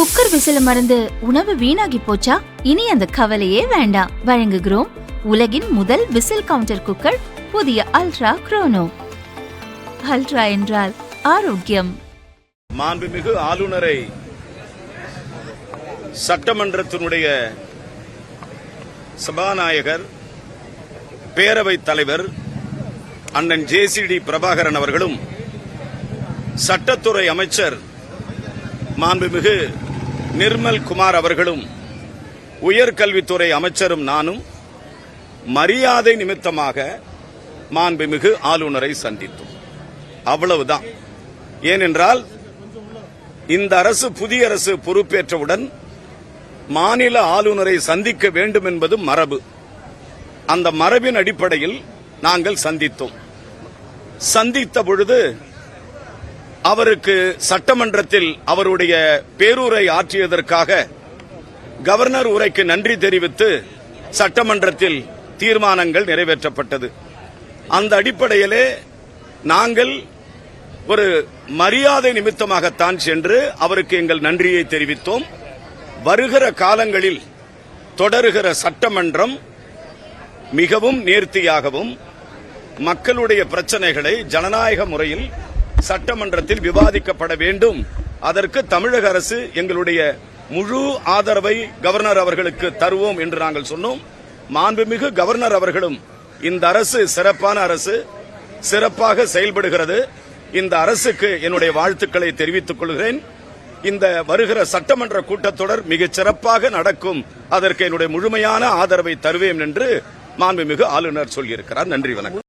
Cooker விசில மறந்து உணவு வீணாகி போச்சா? இனி அந்த கவலையே வேண்டாம். வழங்குகிறோம் உலகின் முதல் விசில் கவுண்டர் குக்கர், புதிய அல்ட்ரா குரோனோ. அல்ட்ரா என்றால் ஆரோக்கியம். மாண்புமிகு ஆளுநரை சட்டமன்றத்தினுடைய சபாநாயகர், பேரவைத் தலைவர் அண்ணன் JCD பிரபாகரன் அவர்களும், சட்டத்துறை அமைச்சர் மாண்புமிகு நிர்மல் குமார் அவர்களும், உயர்கல்வித்துறை அமைச்சரும் நானும் மரியாதை நிமித்தமாக மாண்புமிகு ஆளுநரை சந்தித்தோம். அவ்வளவுதான். ஏனென்றால் இந்த அரசு, புதிய அரசு பொறுப்பேற்றவுடன் மாநில ஆளுநரை சந்திக்க வேண்டும் என்பது மரபு. அந்த மரபின் அடிப்படையில் நாங்கள் சந்தித்தோம். சந்தித்த பொழுது அவருக்கு சட்டமன்றத்தில் அவருடைய பேருரை ஆற்றியதற்காக கவர்னர் உரைக்கு நன்றி தெரிவித்து சட்டமன்றத்தில் தீர்மானங்கள் நிறைவேற்றப்பட்டது. அந்த அடிப்படையிலே நாங்கள் ஒரு மரியாதை நிமித்தமாகத்தான் சென்று அவருக்கு எங்கள் நன்றியை தெரிவித்தோம். வருகிற காலங்களில் தொடருகிற சட்டமன்றம் மிகவும் நேர்த்தியாகவும் மக்களுடைய பிரச்சனைகளை ஜனநாயக முறையில் சட்டமன்றத்தில் விவாதிக்கப்பட வேண்டும். அதற்கு தமிழக அரசு எங்களுடைய முழு ஆதரவை கவர்னர் அவர்களுக்கு தருவோம் என்று நாங்கள் சொன்னோம். மாண்புமிகு கவர்னர் அவர்களும் இந்த அரசு சிறப்பான அரசு, சிறப்பாக செயல்படுகிறது, இந்த அரசுக்கு என்னுடைய வாழ்த்துக்களை தெரிவித்துக் கொள்கிறேன். இந்த வருகிற சட்டமன்ற கூட்டத்தொடர் மிகச் சிறப்பாக நடக்கும், அதற்கு என்னுடைய முழுமையான ஆதரவை தருவேன் என்று மாண்புமிகு ஆளுநர் சொல்லியிருக்கிறார். நன்றி, வணக்கம்.